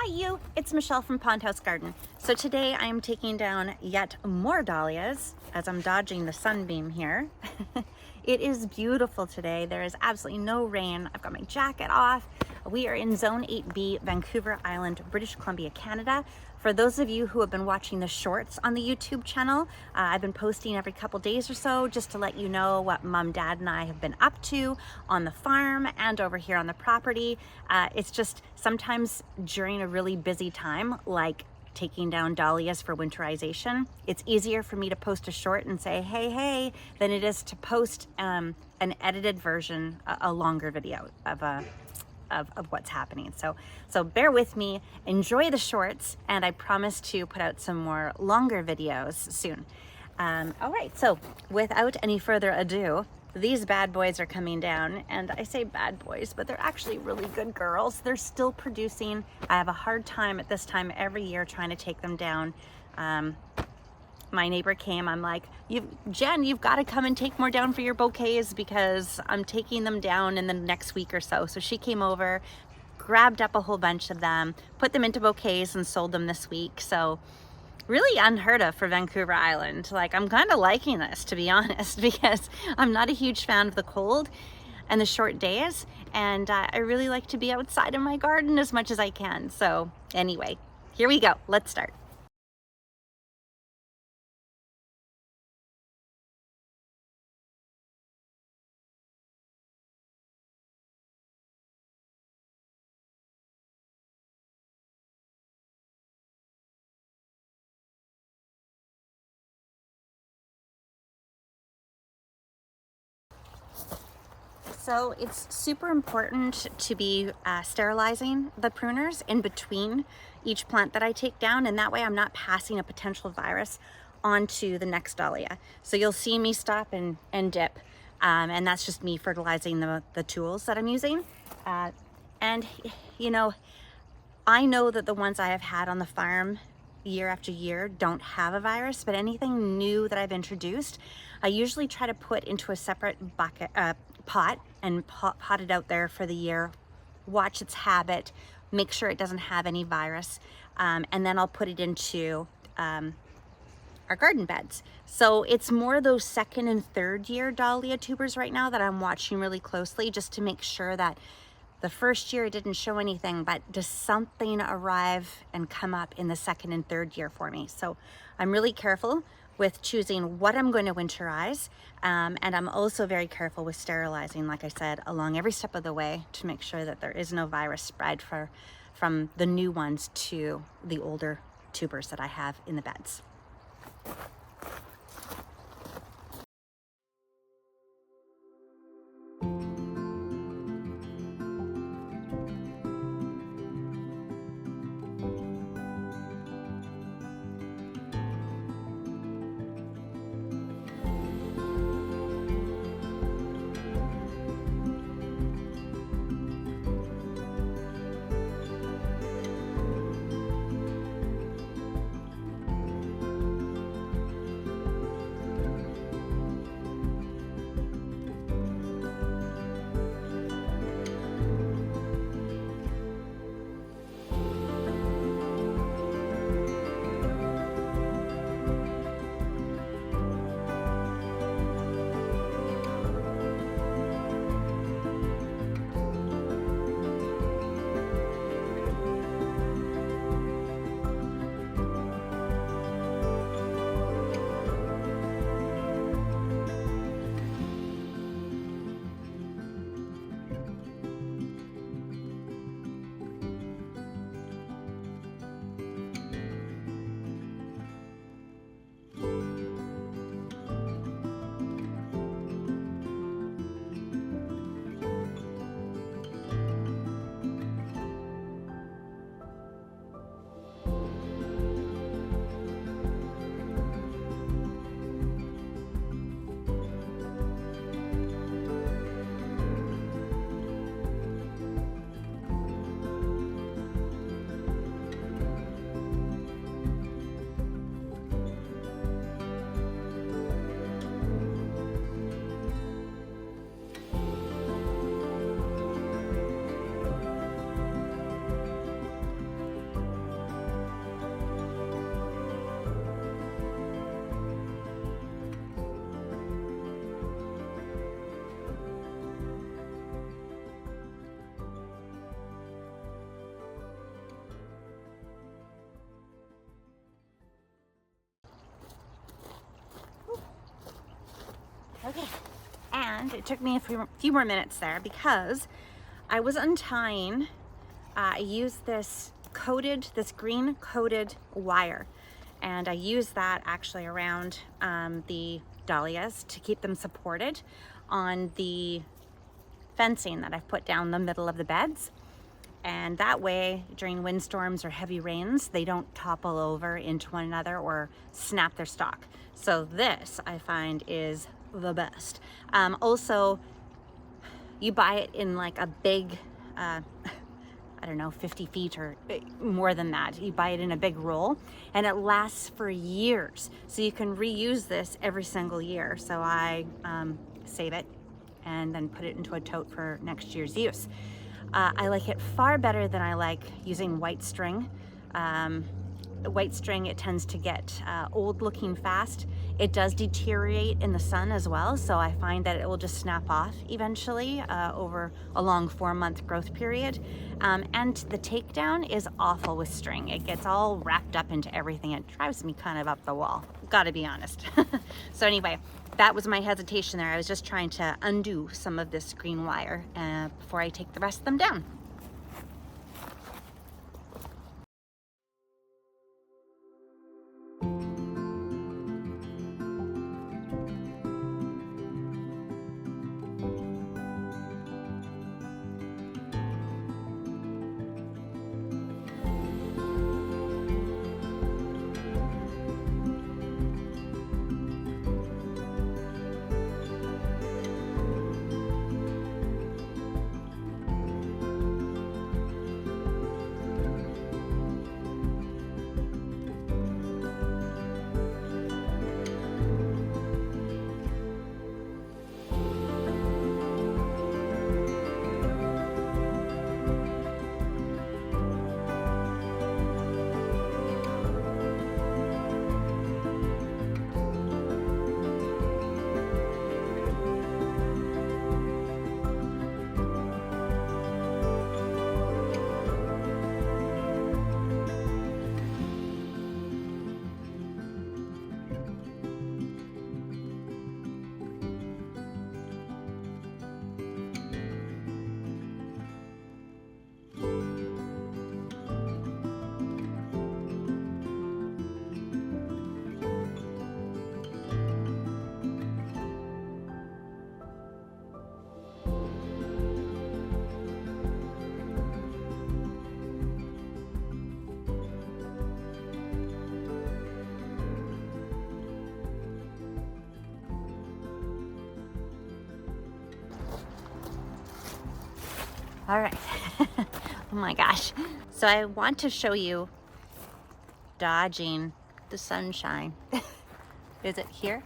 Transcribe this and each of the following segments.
Hi you, it's Michelle from Pond House Garden. So today I am taking down yet more dahlias as I'm dodging the sunbeam here. It is beautiful today. There is absolutely no rain. I've got my jacket off. We are in Zone 8B, Vancouver Island, British Columbia, Canada. For those of you who have been watching the shorts on the YouTube channel, I've been posting every couple days or so just to let you know what Mom, Dad, and I have been up to on the farm and over here on the property. It's just sometimes during a really busy time, like taking down dahlias for winterization, it's easier for me to post a short and say, hey, than it is to post an edited version, a longer video of what's happening. So bear with me, enjoy the shorts, and I promise to put out some more longer videos soon. All right, so without any further ado, these bad boys are coming down, and I say bad boys, but they're actually really good girls. They're still producing. I have a hard time at this time every year trying to take them down. My neighbor came, I'm like, Jen, you've got to come and take more down for your bouquets because I'm taking them down in the next week or so. So she came over, grabbed up a whole bunch of them, put them into bouquets and sold them this week. So really unheard of for Vancouver Island. Like, I'm kind of liking this, to be honest, because I'm not a huge fan of the cold and the short days. And I really like to be outside in my garden as much as I can. So anyway, here we go. Let's start. So it's super important to be sterilizing the pruners in between each plant that I take down, and that way I'm not passing a potential virus onto the next dahlia. So you'll see me stop and dip, and that's just me fertilizing the tools that I'm using. And you know, I know that the ones I have had on the farm year after year don't have a virus, but anything new that I've introduced, I usually try to put into a separate bucket, pot, and pot it out there for the year, watch its habit, make sure it doesn't have any virus, and then I'll put it into our garden beds. So it's more those second and third year dahlia tubers right now that I'm watching really closely, just to make sure that the first year it didn't show anything, but does something arrive and come up in the second and third year for me? So I'm really careful with choosing what I'm going to winterize, and I'm also very careful with sterilizing, like I said, along every step of the way to make sure that there is no virus spread from the new ones to the older tubers that I have in the beds. And it took me a few more minutes there because I was untying. I used this green coated wire, and I used that actually around the dahlias to keep them supported on the fencing that I've put down the middle of the beds. And that way, during windstorms or heavy rains, they don't topple over into one another or snap their stalk. So this, I find, is the best. Also, you buy it in like a big, I don't know, 50 feet or more than that. You buy it in a big roll, and it lasts for years. So you can reuse this every single year. So I save it and then put it into a tote for next year's use. I like it far better than I like using white string. White string, it tends to get old looking fast. It does deteriorate in the sun as well, so I find that it will just snap off eventually over a long 4-month growth period. And the takedown is awful with string. It gets all wrapped up into everything. It drives me kind of up the wall, gotta be honest. So anyway, that was my hesitation there. I was just trying to undo some of this green wire before I take the rest of them down. All right. Oh my gosh. So I want to show you dodging the sunshine. Is it here?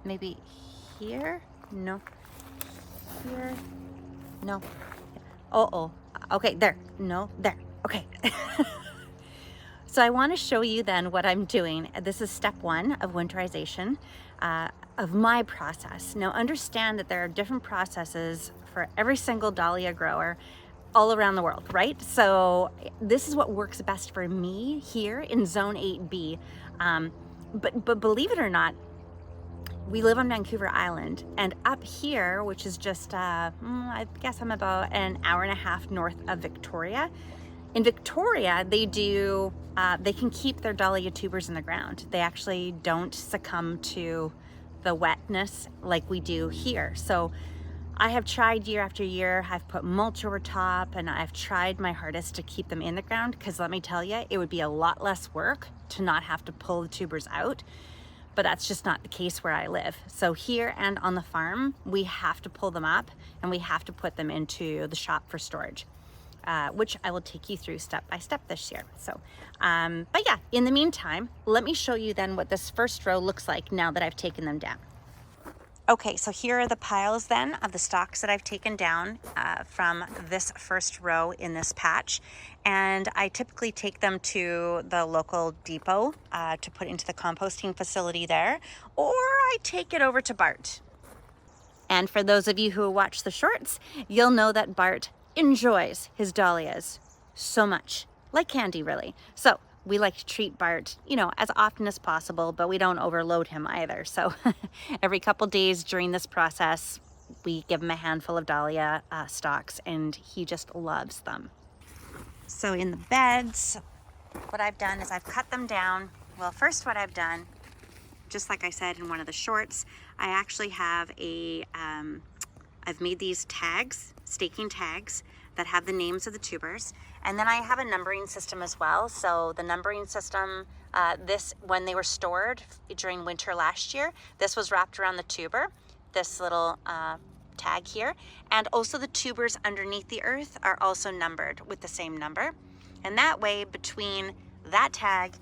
Maybe here? No. Here? No. Oh. Okay, there. No, there. Okay. So I want to show you then what I'm doing. This is step 1 of winterization of my process. Now understand that there are different processes for every single dahlia grower all around the world, right? So this is what works best for me here in zone 8B. But believe it or not, we live on Vancouver Island, and up here, which is just, I guess I'm about an hour and a half north of Victoria. In Victoria, they can keep their dahlia tubers in the ground. They actually don't succumb to the wetness like we do here. So I have tried year after year. I've put mulch over top, and I've tried my hardest to keep them in the ground, because let me tell you, it would be a lot less work to not have to pull the tubers out. But that's just not the case where I live. So here and on the farm, we have to pull them up and we have to put them into the shop for storage, which I will take you through step by step this year. So, but yeah, in the meantime, let me show you then what this first row looks like now that I've taken them down. Okay, so here are the piles then of the stalks that I've taken down from this first row in this patch. And I typically take them to the local depot to put into the composting facility there, or I take it over to Bart. And for those of you who watch the shorts, you'll know that Bart enjoys his dahlias so much, like candy really. So we like to treat Bart, you know, as often as possible, but we don't overload him either. So every couple days during this process, we give him a handful of dahlia stalks, and he just loves them. So in the beds, what I've done is I've cut them down. Well, first what I've done, just like I said in one of the shorts, I actually have I've made these tags, staking tags, that have the names of the tubers. And then I have a numbering system as well. So the numbering system, when they were stored during winter last year, this was wrapped around the tuber, this little tag here. And also the tubers underneath the earth are also numbered with the same number. And that way, between that tag,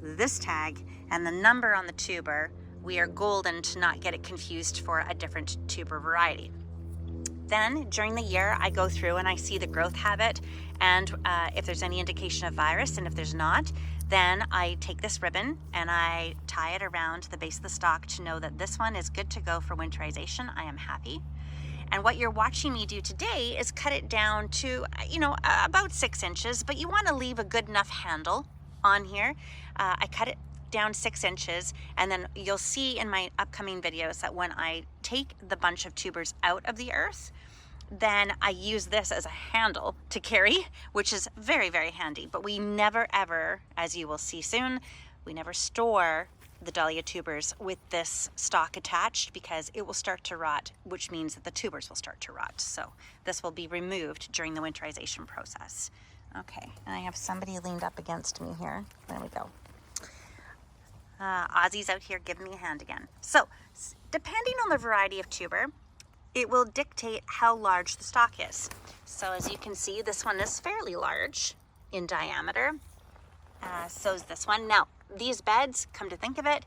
this tag, and the number on the tuber, we are golden to not get it confused for a different tuber variety. Then during the year, I go through and I see the growth habit, and if there's any indication of virus, and if there's not, then I take this ribbon and I tie it around the base of the stalk to know that this one is good to go for winterization. I am happy. And what you're watching me do today is cut it down to, about 6 inches, but you want to leave a good enough handle on here. I cut it down 6 inches, and then you'll see in my upcoming videos that when I take the bunch of tubers out of the earth, then I use this as a handle to carry, which is very, very handy. But we never ever, as you will see soon, we never store the dahlia tubers with this stalk attached, because it will start to rot, which means that the tubers will start to rot. So this will be removed during the winterization process. Okay, and I have somebody leaned up against me here. There we go. Ozzy's out here giving me a hand again. So depending on the variety of tuber, it will dictate how large the stalk is. So as you can see, this one is fairly large in diameter. So is this one. Now, these beds, come to think of it,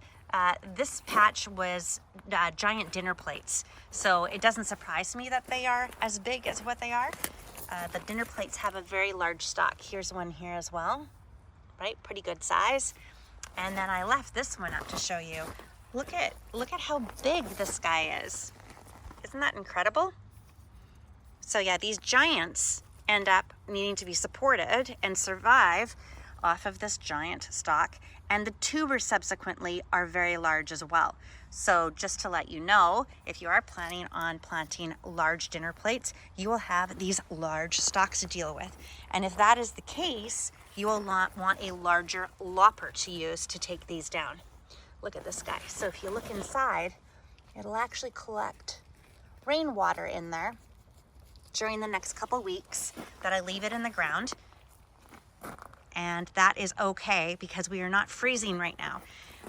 this patch was giant dinner plates. So it doesn't surprise me that they are as big as what they are. The dinner plates have a very large stalk. Here's one here as well, right? Pretty good size. And then I left this one up to show you. Look at how big this guy is. Isn't that incredible? So yeah, these giants end up needing to be supported and survive off of this giant stalk, and the tubers subsequently are very large as well. So just to let you know, if you are planning on planting large dinner plates, you will have these large stalks to deal with. And if that is the case, you will want a larger lopper to use to take these down. Look at this guy. So if you look inside, it'll actually collect rainwater in there during the next couple weeks that I leave it in the ground. And that is okay, because we are not freezing right now.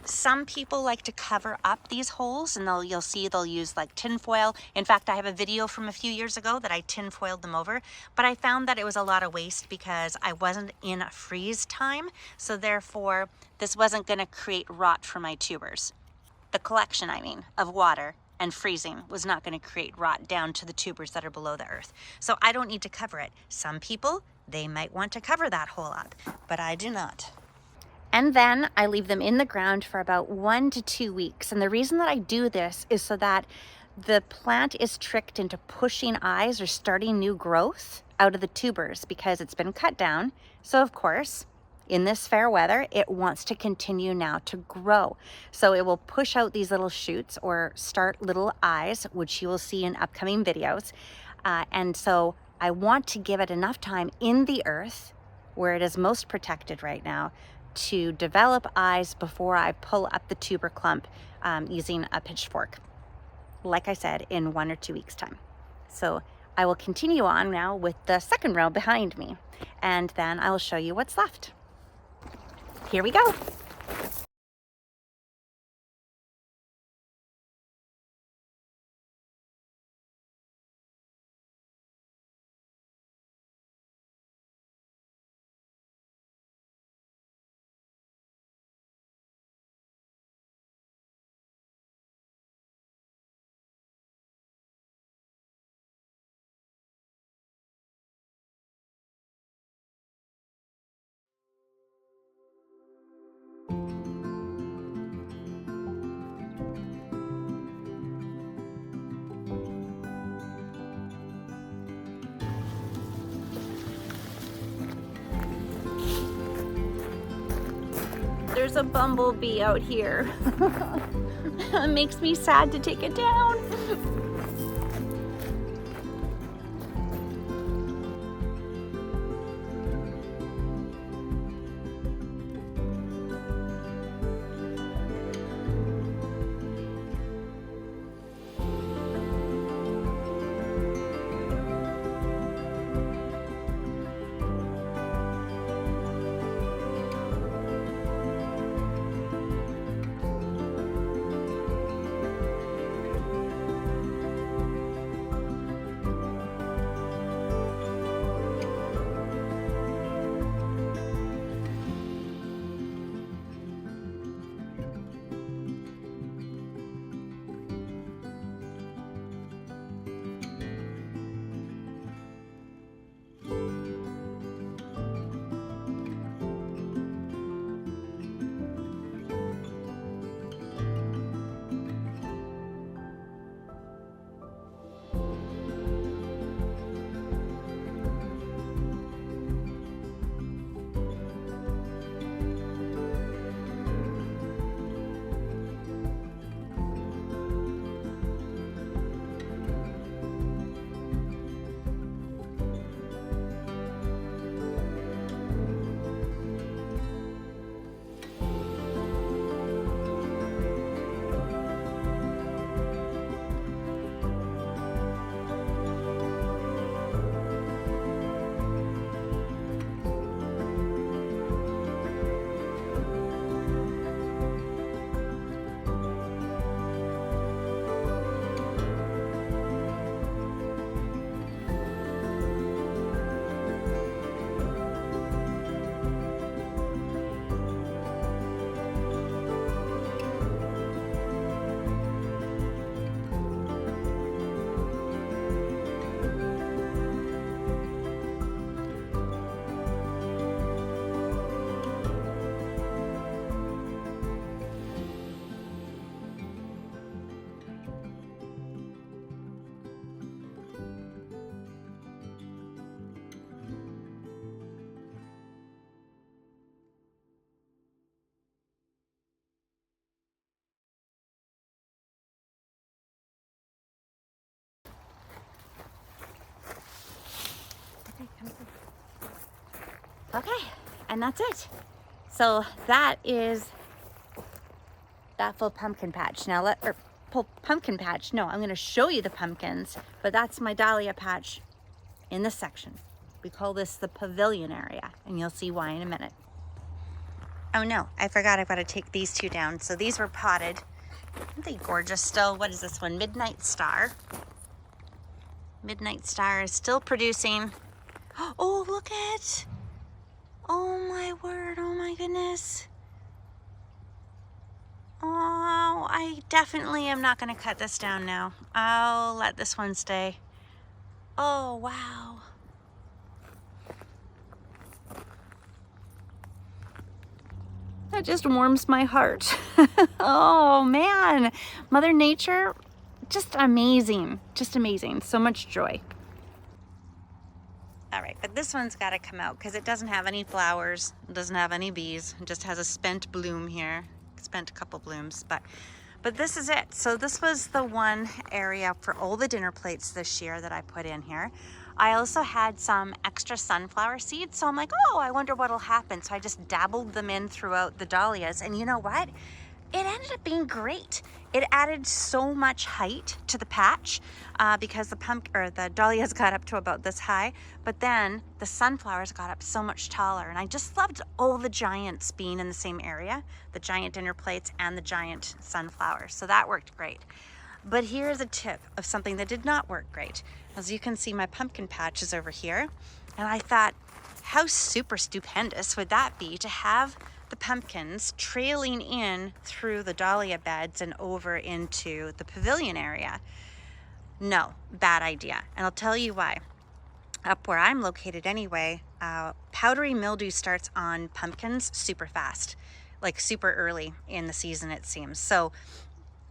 Some people like to cover up these holes, and you'll see they'll use like tin foil. In fact, I have a video from a few years ago that I tin foiled them over, but I found that it was a lot of waste because I wasn't in a freeze time. So therefore, this wasn't gonna create rot for my tubers. The collection, of water and freezing was not gonna create rot down to the tubers that are below the earth. So I don't need to cover it. Some people, they might want to cover that hole up, but I do not. And then I leave them in the ground for about 1 to 2 weeks. And the reason that I do this is so that the plant is tricked into pushing eyes or starting new growth out of the tubers, because it's been cut down. So of course, in this fair weather, it wants to continue now to grow. So it will push out these little shoots or start little eyes, which you will see in upcoming videos. And so I want to give it enough time in the earth, where it is most protected right now, to develop eyes before I pull up the tuber clump using a pitchfork, like I said, in 1 or 2 weeks time. So I will continue on now with the second row behind me, and then I will show you what's left. Here we go. There's a bumblebee out here. It makes me sad to take it down. Okay, and that's it. So that is that full pumpkin patch. Now full pumpkin patch. No, I'm gonna show you the pumpkins, but that's my dahlia patch in this section. We call this the pavilion area, and you'll see why in a minute. Oh no, I forgot I've got to take these two down. So these were potted. Aren't they gorgeous still? What is this one? Midnight Star. Midnight Star is still producing. Oh, look at. Oh my word, oh my goodness. Oh, I definitely am not gonna cut this down now. I'll let this one stay. Oh, wow. That just warms my heart. Oh man, Mother Nature, just amazing, just amazing. So much joy. All right, but this one's got to come out because it doesn't have any flowers, it doesn't have any bees, it just has a spent bloom here. Spent a couple blooms, but this is it. So this was the one area for all the dinner plates this year that I put in here. I also had some extra sunflower seeds, so I'm like, oh, I wonder what'll happen. So I just dabbled them in throughout the dahlias, and you know what? It ended up being great. It added so much height to the patch because the dahlias got up to about this high, but then the sunflowers got up so much taller. And I just loved all the giants being in the same area, the giant dinner plates and the giant sunflowers. So that worked great. But here's a tip of something that did not work great. As you can see, my pumpkin patch is over here. And I thought, how super stupendous would that be to have the pumpkins trailing in through the dahlia beds and over into the pavilion area? No, bad idea. And I'll tell you why. Up where I'm located anyway, powdery mildew starts on pumpkins super fast, like super early in the season it seems. So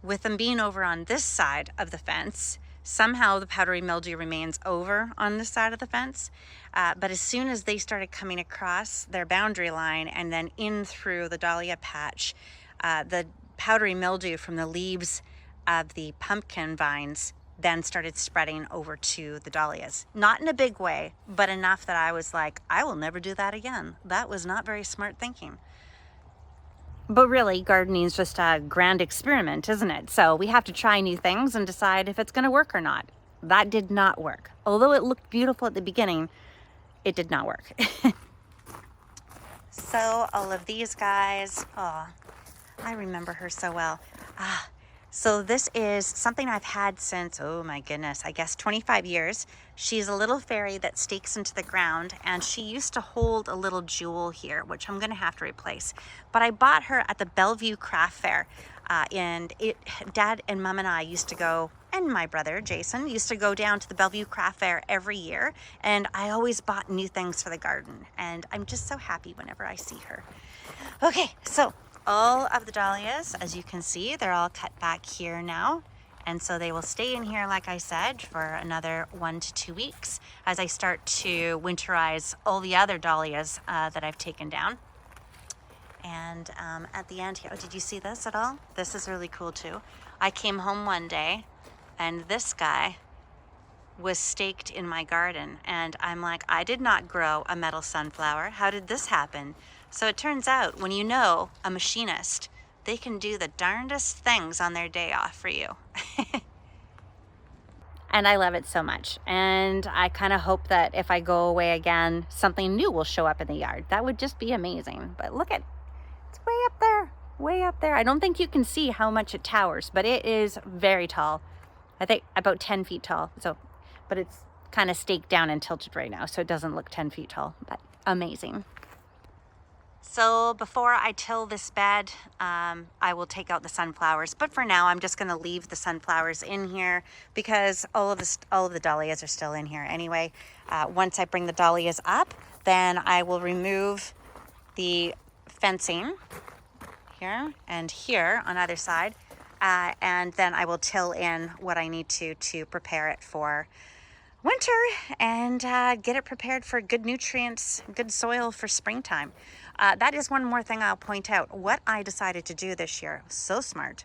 with them being over on this side of the fence, somehow the powdery mildew remains over on this side of the fence. But as soon as they started coming across their boundary line and then in through the dahlia patch, the powdery mildew from the leaves of the pumpkin vines then started spreading over to the dahlias. Not in a big way, but enough that I was like, I will never do that again. That was not very smart thinking. But really, gardening is just a grand experiment, isn't it? So we have to try new things and decide if it's going to work or not. That did not work. Although it looked beautiful at the beginning, it did not work. So all of these guys, oh, I remember her so well. So this is something I've had since, oh my goodness, I guess 25 years. She's a little fairy that stakes into the ground, and she used to hold a little jewel here, which I'm gonna have to replace. But I bought her at the Bellevue Craft Fair, Dad and Mom and I used to go, and my brother Jason used to go down to the Bellevue Craft Fair every year, and I always bought new things for the garden, and I'm just so happy whenever I see her. Okay, so all of the dahlias, as you can see, they're all cut back here now. And so they will stay in here, like I said, for another 1 to 2 weeks as I start to winterize all the other dahlias that I've taken down. And at the end here, oh, did you see this at all? This is really cool too. I came home one day and this guy was staked in my garden. And I'm like, I did not grow a metal sunflower. How did this happen? So it turns out when you know a machinist, they can do the darndest things on their day off for you. And I love it so much. And I kind of hope that if I go away again, something new will show up in the yard. That would just be amazing. But look at, it's way up there, way up there. I don't think you can see how much it towers, but it is very tall. I think about 10 feet tall. So, but it's kind of staked down and tilted right now, so it doesn't look 10 feet tall, but amazing. So before I till this bed, I will take out the sunflowers. But for now, I'm just going to leave the sunflowers in here because all of the dahlias are still in here anyway. Once I bring the dahlias up, then I will remove the fencing here and here on either side, and then I will till in what I need to prepare it for winter and get it prepared for good nutrients, good soil for springtime. That is one more thing I'll point out. What I decided to do this year, so smart.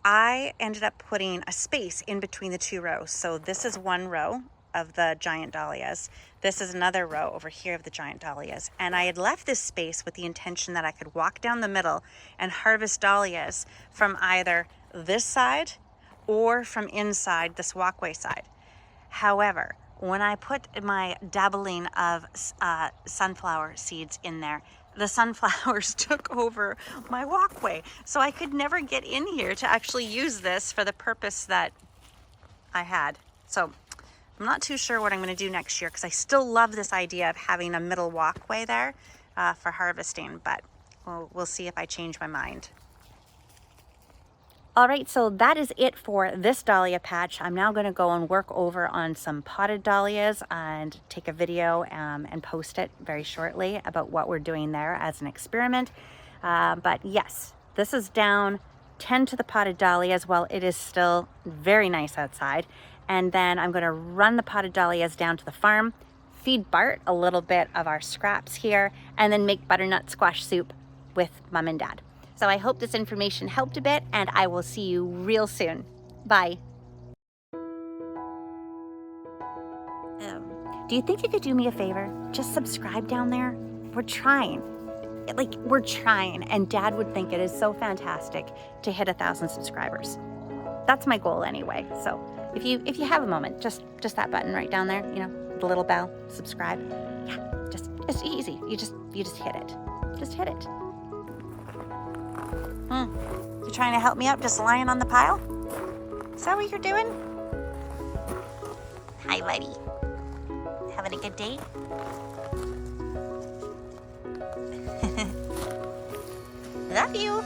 I ended up putting a space in between the two rows. So this is one row of the giant dahlias. This is another row over here of the giant dahlias. And I had left this space with the intention that I could walk down the middle and harvest dahlias from either this side or from inside this walkway side. However, when I put my dabbling of sunflower seeds in there, the sunflowers took over my walkway. So I could never get in here to actually use this for the purpose that I had. So I'm not too sure what I'm going to do next year, because I still love this idea of having a middle walkway there for harvesting, but we'll see if I change my mind. All right, so that is it for this dahlia patch. I'm now going to go and work over on some potted dahlias and take a video and post it very shortly about what we're doing there as an experiment. But yes, this is down. Tend to the potted dahlias while it is still very nice outside. And then I'm going to run the potted dahlias down to the farm, feed Bart a little bit of our scraps here, and then make butternut squash soup with Mom and Dad. So I hope this information helped a bit, and I will see you real soon. Bye. Do you think you could do me a favor? Just subscribe down there. We're trying. We're trying, and Dad would think it is so fantastic to hit 1,000 subscribers. That's my goal anyway. So if you have a moment, just that button right down there, you know, the little bell, subscribe. Yeah, it's easy. You just hit it. Just hit it. You trying to help me out just lying on the pile? Is that what you're doing? Hi, buddy. Having a good day? Love you.